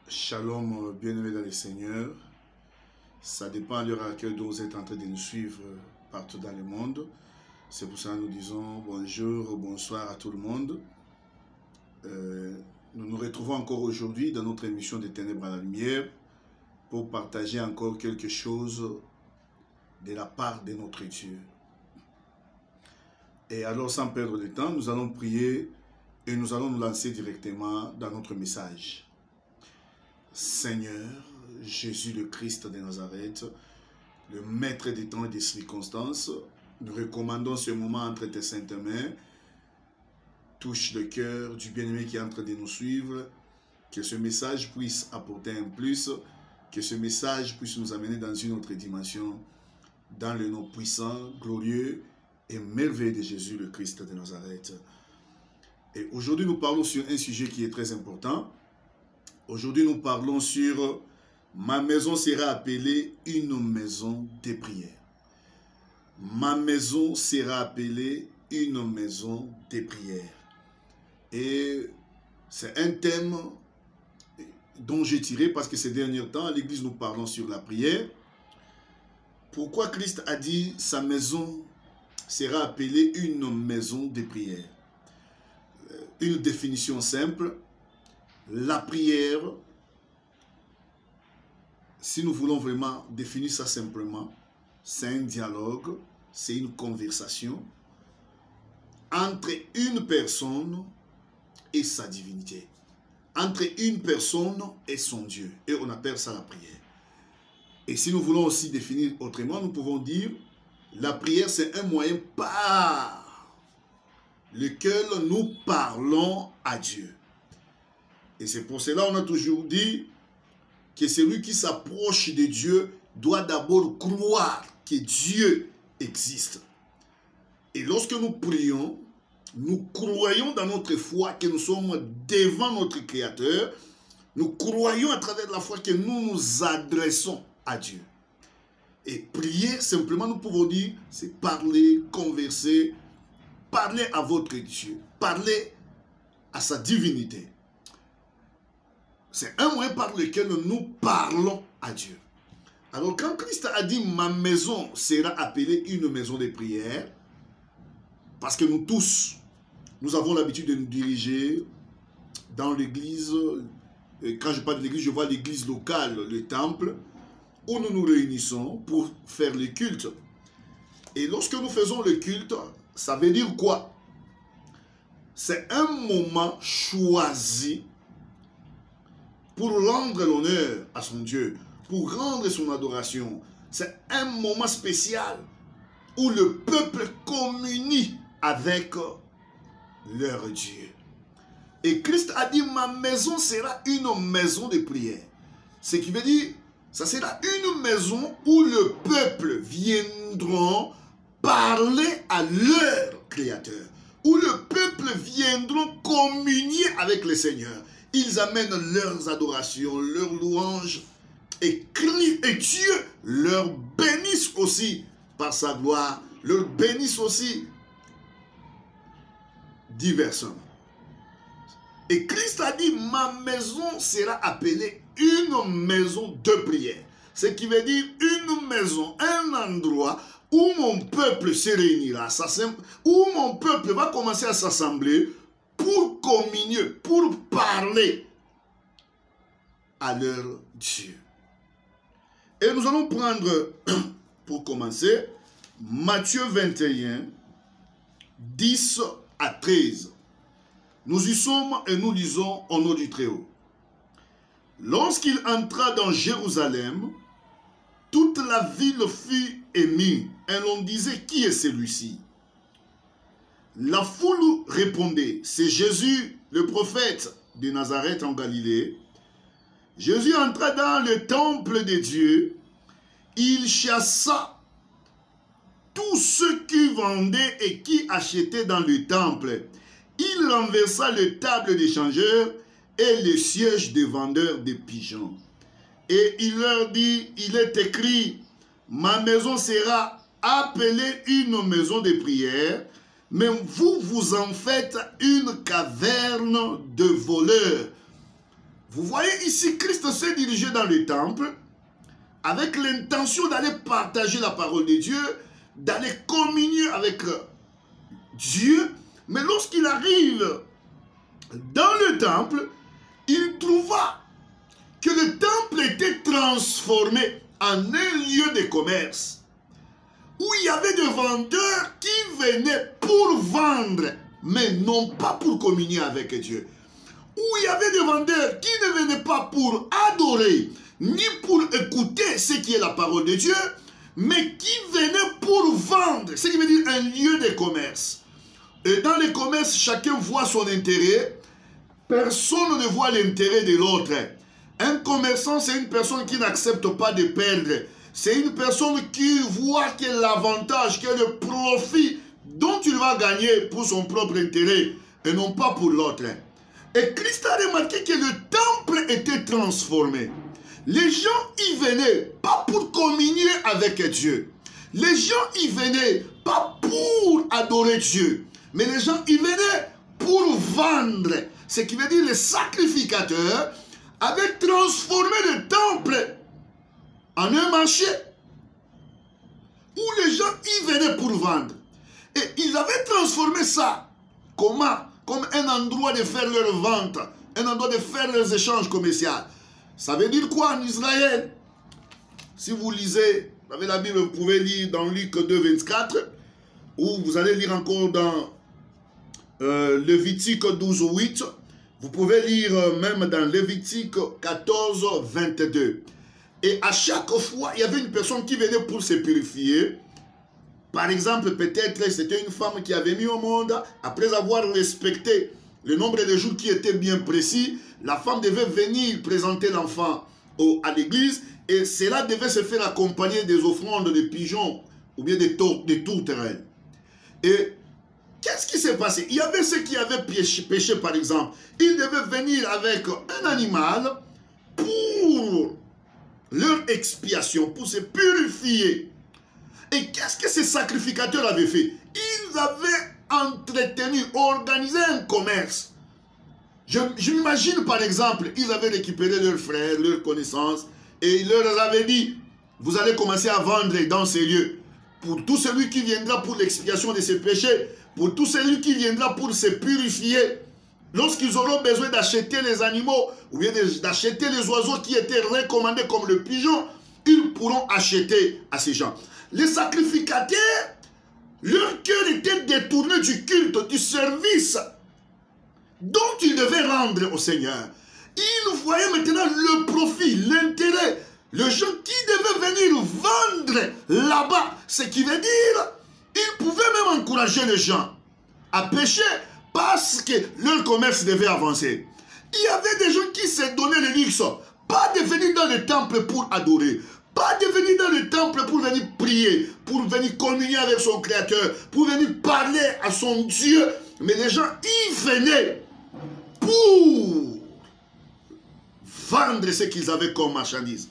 Shalom, bien-aimés dans le Seigneur. Ça dépend à l'heure à laquelle vous êtes en train de nous suivre partout dans le monde. C'est pour ça que nous disons bonjour, bonsoir à tout le monde. Nous nous retrouvons encore aujourd'hui dans notre émission des Ténèbres à la Lumière pour partager encore quelque chose de la part de notre Dieu. Et alors, sans perdre de temps, nous allons prier et nous allons nous lancer directement dans notre message. Seigneur, Jésus le Christ de Nazareth, le maître des temps et des circonstances, nous recommandons ce moment entre tes saintes mains. Touche le cœur du bien-aimé qui est en train de nous suivre, que ce message puisse apporter un plus, que ce message puisse nous amener dans une autre dimension, dans le nom puissant, glorieux et merveilleux de Jésus le Christ de Nazareth. Et aujourd'hui, nous parlons sur un sujet qui est très important. Aujourd'hui, nous parlons sur « Ma maison sera appelée une maison de prière ». Ma maison sera appelée une maison de prière. Et c'est un thème dont j'ai tiré parce que ces derniers temps, à l'église, nous parlons sur la prière. Pourquoi Christ a dit « Sa maison sera appelée une maison de prière ». Une définition simple. La prière, si nous voulons vraiment définir ça simplement, c'est un dialogue, c'est une conversation entre une personne et sa divinité, entre une personne et son Dieu, et on appelle ça la prière. Et si nous voulons aussi définir autrement, nous pouvons dire la prière, c'est un moyen par lequel nous parlons à Dieu. Et c'est pour cela qu'on a toujours dit que celui qui s'approche de Dieu doit d'abord croire que Dieu existe. Et lorsque nous prions, nous croyons dans notre foi que nous sommes devant notre Créateur. Nous croyons à travers la foi que nous nous adressons à Dieu. Et prier, simplement, nous pouvons dire, c'est parler, converser, parler à votre Dieu, parler à sa divinité. C'est un moyen par lequel nous parlons à Dieu. Alors quand Christ a dit « Ma maison sera appelée une maison de prière », parce que nous tous, nous avons l'habitude de nous diriger dans l'église. Quand je parle de l'église, je vois l'église locale, le temple, où nous nous réunissons pour faire le culte. Et lorsque nous faisons le culte, ça veut dire quoi? C'est un moment choisi pour rendre l'honneur à son Dieu, pour rendre son adoration. C'est un moment spécial où le peuple communie avec leur Dieu. Et Christ a dit, ma maison sera une maison de prière. Ce qui veut dire, ça sera une maison où le peuple viendra parler à leur Créateur, où le peuple viendra communier avec le Seigneur. Ils amènent leurs adorations, leurs louanges, et crient, et Dieu leur bénisse aussi par sa gloire, leur bénisse aussi diversement. Et Christ a dit, ma maison sera appelée une maison de prière. Ce qui veut dire une maison, un endroit où mon peuple se réunira, où mon peuple va commencer à s'assembler pour communier, pour parler à leur Dieu. Et nous allons prendre, pour commencer, Matthieu 21, 10 à 13. Nous y sommes et nous lisons au nom du Très-Haut. Lorsqu'il entra dans Jérusalem, toute la ville fut émue, et l'on disait, qui est celui-ci? La foule répondait, c'est Jésus, le prophète de Nazareth en Galilée. Jésus entra dans le temple de Dieu, il chassa tous ceux qui vendaient et qui achetaient dans le temple. Il renversa les tables des changeurs et les sièges des vendeurs de pigeons. Et il leur dit, il est écrit, ma maison sera appelée une maison de prière, mais vous, vous en faites une caverne de voleurs. Vous voyez ici, Christ s'est dirigé dans le temple avec l'intention d'aller partager la parole de Dieu, d'aller communier avec Dieu. Mais lorsqu'il arrive dans le temple, il trouva que le temple était transformé en un lieu de commerce, où il y avait des vendeurs qui venaient pour vendre, mais non pas pour communier avec Dieu. Où il y avait des vendeurs qui ne venaient pas pour adorer, ni pour écouter ce qui est la parole de Dieu, mais qui venaient pour vendre, ce qui veut dire un lieu de commerce. Et dans les commerces, chacun voit son intérêt, personne ne voit l'intérêt de l'autre. Un commerçant, c'est une personne qui n'accepte pas de perdre. C'est une personne qui voit que l'avantage, que le profit dont il va gagner pour son propre intérêt et non pas pour l'autre. Et Christ a remarqué que le temple était transformé. Les gens y venaient pas pour communier avec Dieu. Les gens y venaient pas pour adorer Dieu. Mais les gens y venaient pour vendre. Ce qui veut dire les sacrificateurs avaient transformé le temple en un marché où les gens y venaient pour vendre. Et ils avaient transformé ça. Comment? Comme un endroit de faire leur vente, un endroit de faire leurs échanges commerciaux. Ça veut dire quoi en Israël? Si vous lisez, vous avez la Bible, vous pouvez lire dans Luc 2, 24, ou vous allez lire encore dans Lévitique 12, 8. Vous pouvez lire même dans Lévitique 14, 22. Et à chaque fois, il y avait une personne qui venait pour se purifier. Par exemple, peut-être c'était une femme qui avait mis au monde, après avoir respecté le nombre de jours qui était bien précis, la femme devait venir présenter l'enfant à l'église et cela devait se faire accompagner des offrandes de pigeons ou bien des tourterelles. Et qu'est-ce qui s'est passé? Il y avait ceux qui avaient péché par exemple. Ils devaient venir avec un animal pour leur expiation, pour se purifier. Et qu'est-ce que ces sacrificateurs avaient fait? Ils avaient entretenu, organisé un commerce. Je m'imagine par exemple, ils avaient récupéré leurs frères, leurs connaissances, et ils leur avaient dit, vous allez commencer à vendre dans ces lieux. Pour tout celui qui viendra pour l'expiation de ses péchés, pour tout celui qui viendra pour se purifier, lorsqu'ils auront besoin d'acheter les animaux, ou bien d'acheter les oiseaux qui étaient recommandés comme le pigeon, ils pourront acheter à ces gens. Les sacrificateurs, leur cœur était détourné du culte, du service dont ils devaient rendre au Seigneur. Ils voyaient maintenant le profit, l'intérêt, le gens qui devaient venir vendre là-bas. Ce qui veut dire, ils pouvaient même encourager les gens à pécher parce que leur commerce devait avancer. Il y avait des gens qui se donnaient le luxe, pas de venir dans le temple pour adorer, pas de venir dans le temple pour venir prier, pour venir communier avec son Créateur, pour venir parler à son Dieu. Mais les gens y venaient pour vendre ce qu'ils avaient comme marchandise.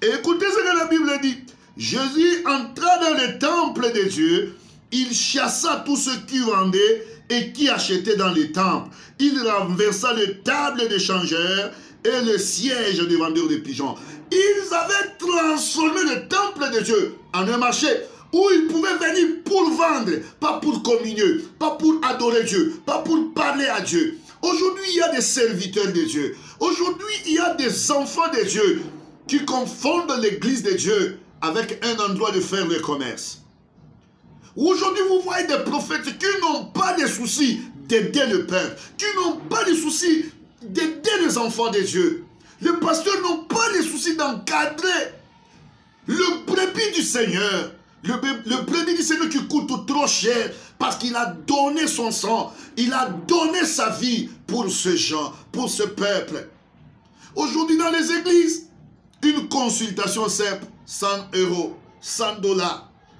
Et écoutez ce que la Bible dit. Jésus entra dans le temple de Dieu, il chassa tous ceux qui vendaient et qui achetaient dans les temples. Il renversa les tables des changeurs et le siège des vendeurs de pigeons. Ils avaient transformé le temple de Dieu en un marché où ils pouvaient venir pour vendre, pas pour communier, pas pour adorer Dieu, pas pour parler à Dieu. Aujourd'hui, il y a des serviteurs de Dieu. Aujourd'hui, il y a des enfants de Dieu qui confondent l'église de Dieu avec un endroit de faire le commerce. Aujourd'hui, vous voyez des prophètes qui n'ont pas de soucis d'aider le peuple, qui n'ont pas de soucis d'aider les enfants de Dieu. Les pasteurs n'ont pas de soucis d'encadrer le brebis du Seigneur. Le brebis du Seigneur qui coûte trop cher parce qu'il a donné son sang, il a donné sa vie pour ce gens, pour ce peuple. Aujourd'hui, dans les églises, une consultation simple, 100 €, 100 $.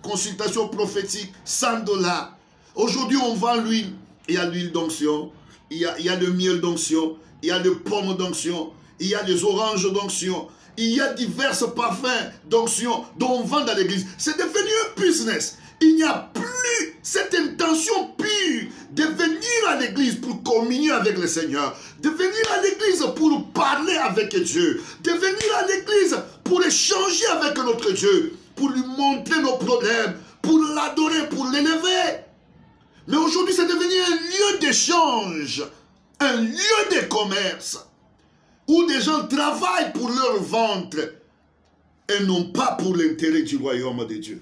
Consultation prophétique, 100 $. Aujourd'hui, on vend l'huile. Il y a l'huile d'onction, il y a le miel d'onction, il y a les pommes d'onction, il y a les oranges d'onction, il y a divers parfums d'onction dont on vend dans l'église. C'est devenu un business. Il n'y a plus cette intention pure de venir à l'église pour communier avec le Seigneur, de venir à l'église pour parler avec Dieu, de venir à l'église pour échanger avec notre Dieu, pour lui montrer nos problèmes, pour l'adorer, pour l'élever. Mais aujourd'hui, c'est devenu un lieu d'échange, un lieu de commerce, où des gens travaillent pour leur ventre et non pas pour l'intérêt du royaume de Dieu.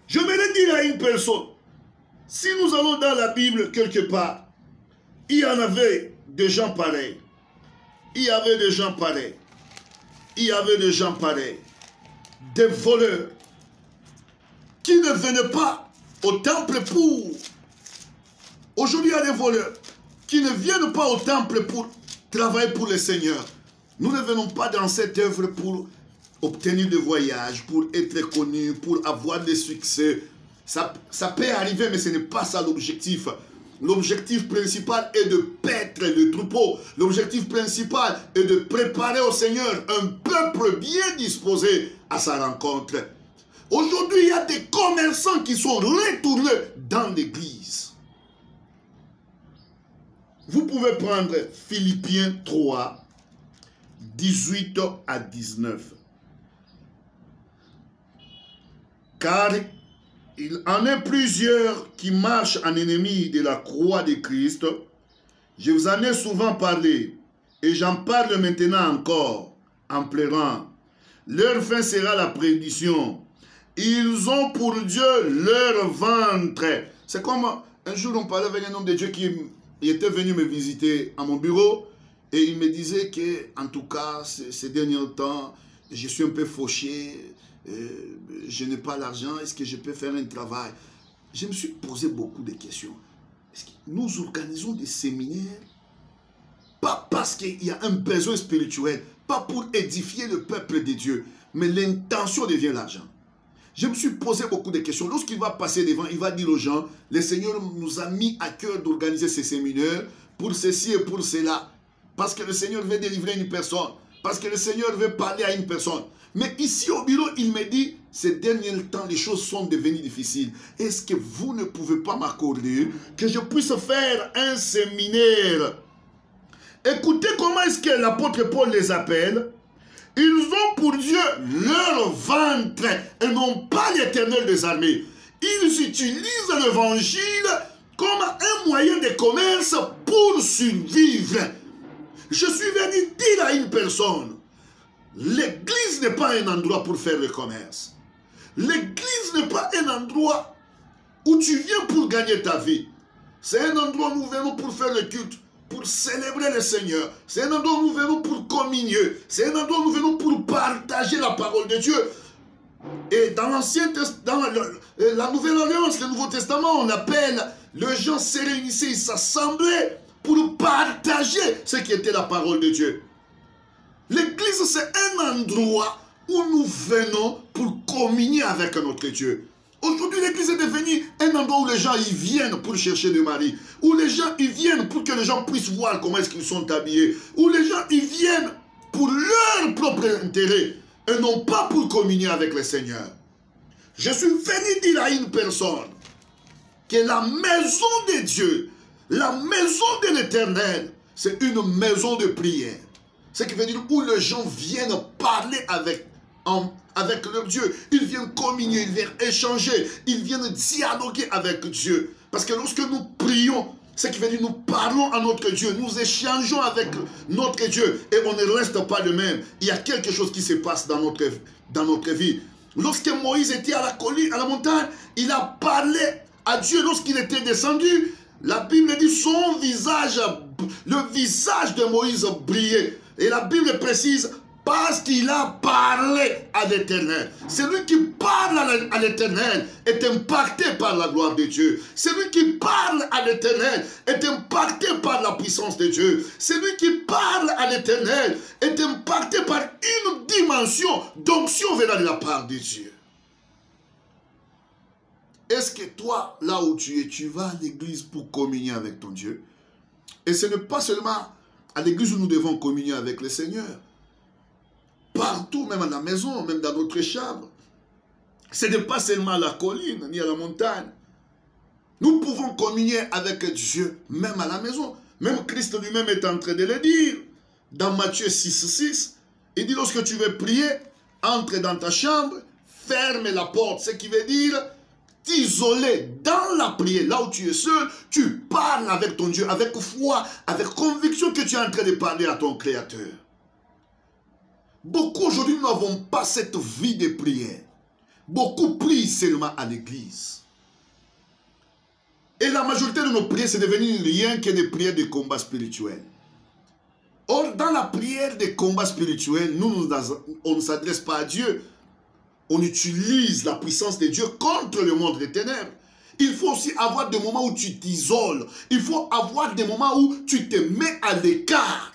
Je voudrais dire à une personne, si nous allons dans la Bible quelque part, il y en avait des gens pareils. Il y avait des gens pareils. Il y avait des gens pareils. Des voleurs qui ne venaient pas au temple pour... Aujourd'hui, il y a des voleurs qui ne viennent pas au temple pour travailler pour le Seigneur. Nous ne venons pas dans cette œuvre pour obtenir des voyages, pour être connus, pour avoir des succès. Ça peut arriver, mais ce n'est pas ça l'objectif. L'objectif principal est de paître le troupeau. L'objectif principal est de préparer au Seigneur un peuple bien disposé à sa rencontre. Aujourd'hui, il y a des commerçants qui sont retournés dans l'église. Vous pouvez prendre Philippiens 3, 18 à 19. Car il en est plusieurs qui marchent en ennemis de la croix de Christ. Je vous en ai souvent parlé, et j'en parle maintenant encore, en pleurant. Leur fin sera la perdition. Ils ont pour Dieu leur ventre. C'est comme un jour on parlait avec un homme de Dieu qui était venu me visiter à mon bureau, et il me disait que, en tout cas, ces derniers temps, je suis un peu fauché, je n'ai pas l'argent, est-ce que je peux faire un travail? Je me suis posé beaucoup de questions. Est-ce que nous organisons des séminaires, pas parce qu'il y a un besoin spirituel, pas pour édifier le peuple de Dieu, mais l'intention devient l'argent. Je me suis posé beaucoup de questions. Lorsqu'il va passer devant, il va dire aux gens, le Seigneur nous a mis à cœur d'organiser ces séminaires pour ceci et pour cela. Parce que le Seigneur veut délivrer une personne. Parce que le Seigneur veut parler à une personne. Mais ici au bureau, il me dit, ces derniers temps, les choses sont devenues difficiles. Est-ce que vous ne pouvez pas m'accorder que je puisse faire un séminaire? Écoutez comment est-ce que l'apôtre Paul les appelle. Ils ont pour Dieu leur ventre et non pas l'Éternel des armées. Ils utilisent l'évangile comme un moyen de commerce pour survivre. Je suis venu dire à une personne, l'église n'est pas un endroit pour faire le commerce. L'église n'est pas un endroit où tu viens pour gagner ta vie. C'est un endroit où nous venons pour faire le culte, pour célébrer le Seigneur. C'est un endroit où nous venons pour communier. C'est un endroit où nous venons pour partager la parole de Dieu. Et dans l'Ancien Testament, dans la Nouvelle Alliance, le Nouveau Testament, on appelle, les gens se réunissaient, ils s'assemblaient pour partager ce qui était la parole de Dieu. L'église, c'est un endroit où nous venons pour communier avec notre Dieu. Aujourd'hui, l'église est devenue un endroit où les gens y viennent pour chercher des maris. Où les gens y viennent pour que les gens puissent voir comment est-ce qu'ils sont habillés. Où les gens y viennent pour leur propre intérêt et non pas pour communier avec le Seigneur. Je suis venu dire à une personne que la maison de Dieu, la maison de l'Éternel, c'est une maison de prière. Ce qui veut dire où les gens viennent parler avec leur Dieu. Ils viennent communier, ils viennent échanger, ils viennent dialoguer avec Dieu. Parce que lorsque nous prions, ce qui veut dire nous parlons à notre Dieu, nous échangeons avec notre Dieu et on ne reste pas le même. Il y a quelque chose qui se passe dans notre vie. Lorsque Moïse était à la colline, à la montagne, il a parlé à Dieu lorsqu'il était descendu. La Bible dit son visage, le visage de Moïse brillait. Et la Bible précise, parce qu'il a parlé à l'Éternel. Celui qui parle à l'Éternel est impacté par la gloire de Dieu. Celui qui parle à l'Éternel est impacté par la puissance de Dieu. Celui qui parle à l'Éternel est impacté par une dimension d'onction venant de la part de Dieu. Est-ce que toi, là où tu es, tu vas à l'église pour communier avec ton Dieu? Et ce n'est pas seulement à l'église où nous devons communier avec le Seigneur. Partout, même à la maison, même dans notre chambre. Ce n'est pas seulement à la colline ni à la montagne. Nous pouvons communier avec Dieu même à la maison. Même Christ lui-même est en train de le dire. Dans Matthieu 6,6, il dit lorsque tu veux prier, entre dans ta chambre, ferme la porte. Ce qui veut dire t'isoler dans la prière. Là où tu es seul, tu parles avec ton Dieu, avec foi, avec conviction que tu es en train de parler à ton Créateur. Beaucoup aujourd'hui, nous n'avons pas cette vie de prière. Beaucoup prient seulement à l'église. Et la majorité de nos prières, c'est devenu rien que des prières de combat spirituel. Or, dans la prière de combat spirituel, on ne s'adresse pas à Dieu. On utilise la puissance de Dieu contre le monde des ténèbres. Il faut aussi avoir des moments où tu t'isoles. Il faut avoir des moments où tu te mets à l'écart.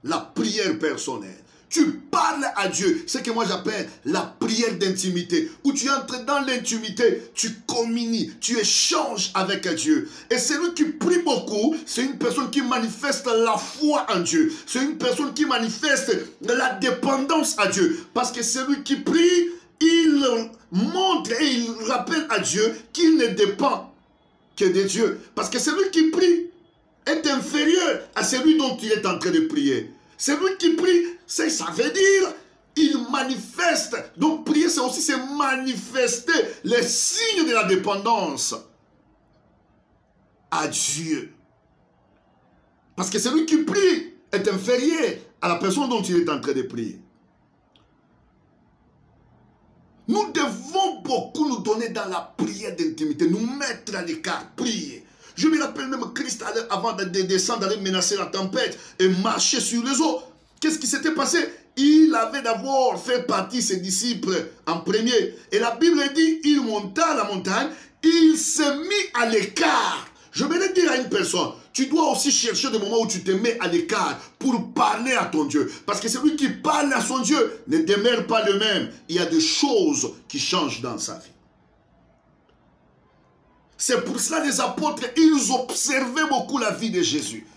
La prière personnelle. Tu parles à Dieu, ce que moi j'appelle la prière d'intimité, où tu entres dans l'intimité, tu communies, tu échanges avec Dieu. Et celui qui prie beaucoup, c'est une personne qui manifeste la foi en Dieu. C'est une personne qui manifeste la dépendance à Dieu. Parce que celui qui prie, il montre et il rappelle à Dieu qu'il ne dépend que de Dieu. Parce que celui qui prie est inférieur à celui dont il est en train de prier. Celui qui prie, ça veut dire, il manifeste. Donc prier, c'est aussi se manifester les signes de la dépendance à Dieu. Parce que celui qui prie est inférieur à la personne dont il est en train de prier. Nous devons beaucoup nous donner dans la prière d'intimité, nous mettre à l'écart, prier. Je me rappelle même Christ avant de descendre, d'aller menacer la tempête et marcher sur les eaux. Qu'est-ce qui s'était passé? Il avait d'abord fait partie ses disciples en premier. Et la Bible dit, il monta à la montagne, il s'est mis à l'écart. Je vais dire à une personne, tu dois aussi chercher des moments où tu te mets à l'écart pour parler à ton Dieu. Parce que celui qui parle à son Dieu ne demeure pas le même. Il y a des choses qui changent dans sa vie. C'est pour cela les apôtres, ils observaient beaucoup la vie de Jésus.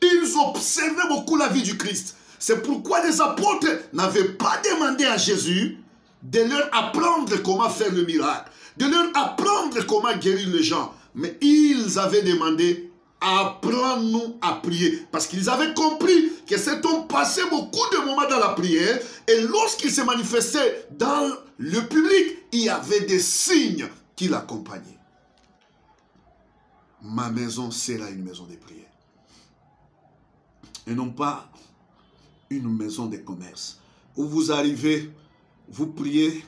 Ils observaient beaucoup la vie du Christ. C'est pourquoi les apôtres n'avaient pas demandé à Jésus de leur apprendre comment faire le miracle, de leur apprendre comment guérir les gens. Mais ils avaient demandé, apprends-nous à prier. Parce qu'ils avaient compris que cet homme passait beaucoup de moments dans la prière. Et lorsqu'il se manifestait dans le public, il y avait des signes qui l'accompagnaient. Ma maison sera une maison de prière. Et non pas une maison de commerce. Où vous arrivez, vous priez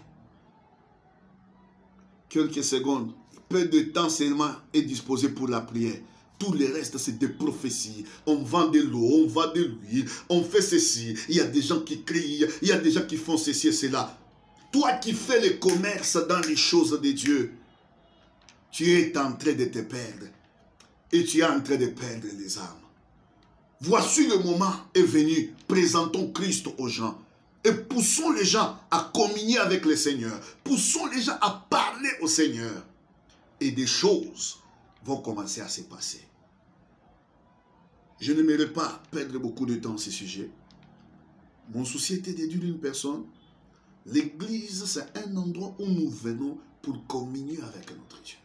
quelques secondes. Peu de temps seulement est disposé pour la prière. Tout le reste, c'est des prophéties. On vend de l'eau, on vend de l'huile, on fait ceci. Il y a des gens qui crient, il y a des gens qui font ceci et cela. Toi qui fais le commerce dans les choses de Dieu, tu es en train de te perdre. Et tu es en train de perdre les âmes. Voici le moment est venu. Présentons Christ aux gens. Et poussons les gens à communier avec le Seigneur. Poussons les gens à parler au Seigneur. Et des choses vont commencer à se passer. Je n'aimerais pas perdre beaucoup de temps sur ce sujet. Mon souci était de dire une personne. L'église, c'est un endroit où nous venons pour communier avec notre Dieu.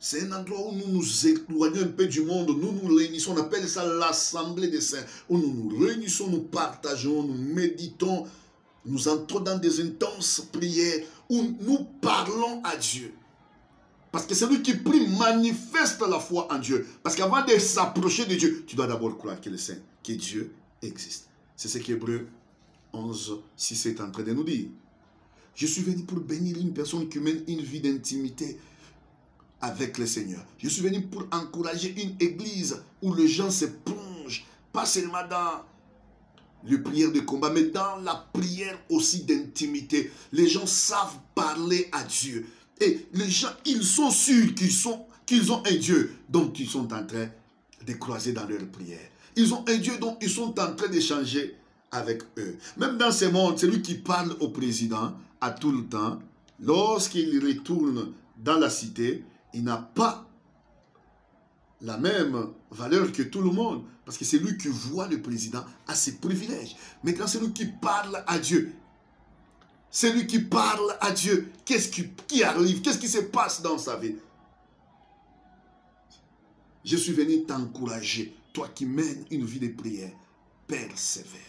C'est un endroit où nous nous éloignons un peu du monde, nous nous réunissons, on appelle ça l'assemblée des saints, où nous nous réunissons, nous partageons, nous méditons, nous entrons dans des intenses prières, où nous parlons à Dieu. Parce que celui qui prie manifeste la foi en Dieu. Parce qu'avant de s'approcher de Dieu, tu dois d'abord croire qu'il est saint, que Dieu existe. C'est ce qu'Hébreux 11, 6 est en train de nous dire. Je suis venu pour bénir une personne qui mène une vie d'intimité avec le Seigneur. Je suis venu pour encourager une église où les gens se plongent, pas seulement dans les prières de combat, mais dans la prière aussi d'intimité. Les gens savent parler à Dieu. Et les gens, ils sont sûrs qu'ils ont un Dieu dont ils sont en train de croiser dans leur prière. Ils ont un Dieu dont ils sont en train d'échanger avec eux. Même dans ce monde, celui qui parle au président à tout le temps, lorsqu'il retourne dans la cité, il n'a pas la même valeur que tout le monde. Parce que c'est lui qui voit le président à ses privilèges. Mais quand c'est lui qui parle à Dieu, Celui qui parle à Dieu, qu'est-ce qui arrive? Qu'est-ce qui se passe dans sa vie? Je suis venu t'encourager, toi qui mènes une vie de prière. Persévère.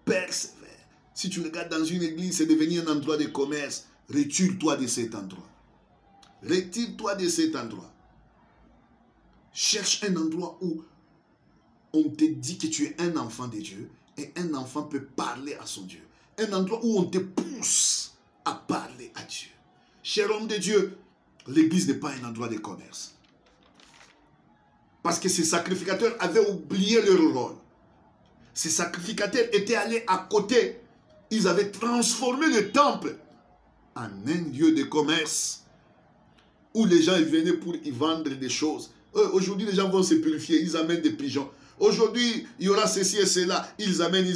Persévère. Si tu regardes dans une église, c'est devenu un endroit de commerce. Retire-toi de cet endroit. Retire-toi de cet endroit. Cherche un endroit où on te dit que tu es un enfant de Dieu et un enfant peut parler à son Dieu. Un endroit où on te pousse à parler à Dieu. Cher homme de Dieu, l'église n'est pas un endroit de commerce. Parce que ces sacrificateurs avaient oublié leur rôle. Ces sacrificateurs étaient allés à côté. Ils avaient transformé le temple en un lieu de commerce où les gens venaient pour y vendre des choses. Aujourd'hui, les gens vont se purifier, ils amènent des pigeons. Aujourd'hui, il y aura ceci et cela. Ils amènent.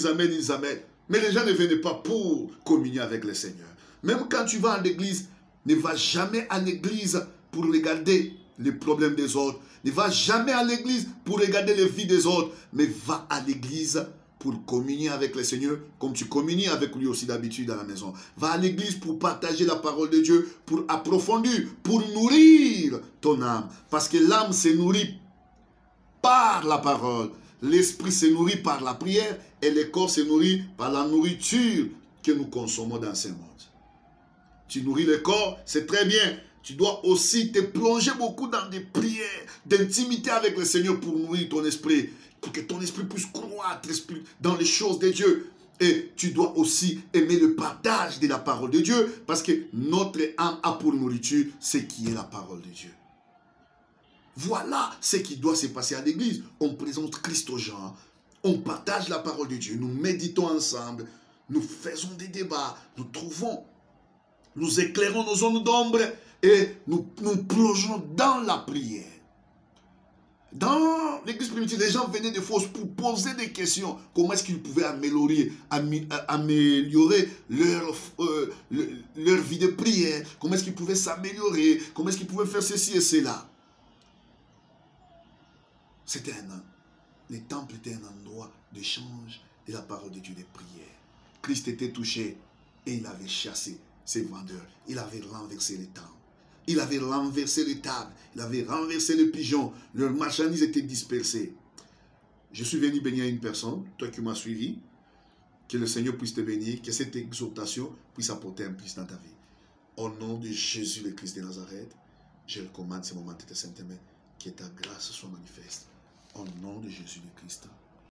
Mais les gens ne venaient pas pour communier avec le Seigneur. Même quand tu vas à l'église, ne va jamais à l'église pour regarder les problèmes des autres. Ne va jamais à l'église pour regarder les vies des autres. Mais va à l'église pour communier avec le Seigneur, comme tu communies avec lui aussi d'habitude à la maison. Va à l'église pour partager la parole de Dieu, pour approfondir, pour nourrir ton âme. Parce que l'âme se nourrit par la parole. L'esprit se nourrit par la prière et le corps se nourrit par la nourriture que nous consommons dans ce monde. Tu nourris le corps, c'est très bien. Tu dois aussi te plonger beaucoup dans des prières, d'intimité avec le Seigneur pour nourrir ton esprit, pour que ton esprit puisse croître dans les choses de Dieu. Et tu dois aussi aimer le partage de la parole de Dieu, parce que notre âme a pour nourriture ce qui est la parole de Dieu. Voilà ce qui doit se passer à l'église. On présente Christ aux gens, on partage la parole de Dieu, nous méditons ensemble, nous faisons des débats, nous éclairons nos zones d'ombre et nous plongeons dans la prière. Dans l'église primitive, les gens venaient de force pour poser des questions. Comment est-ce qu'ils pouvaient améliorer leur vie de prière? Comment est-ce qu'ils pouvaient s'améliorer? Comment est-ce qu'ils pouvaient faire ceci et cela? Le temple était un endroit d'échange de la parole de Dieu, de prière. Christ était touché et il avait chassé ces vendeurs. Il avait renversé les tables. Il avait renversé les tables. Il avait renversé les pigeons. Leurs marchandises étaient dispersées. Je suis venu bénir une personne, toi qui m'as suivi. Que le Seigneur puisse te bénir. Que cette exhortation puisse apporter un plus dans ta vie. Au nom de Jésus le Christ de Nazareth, je recommande ce moment de tes saintes mains. Que ta grâce soit manifeste. Au nom de Jésus le Christ.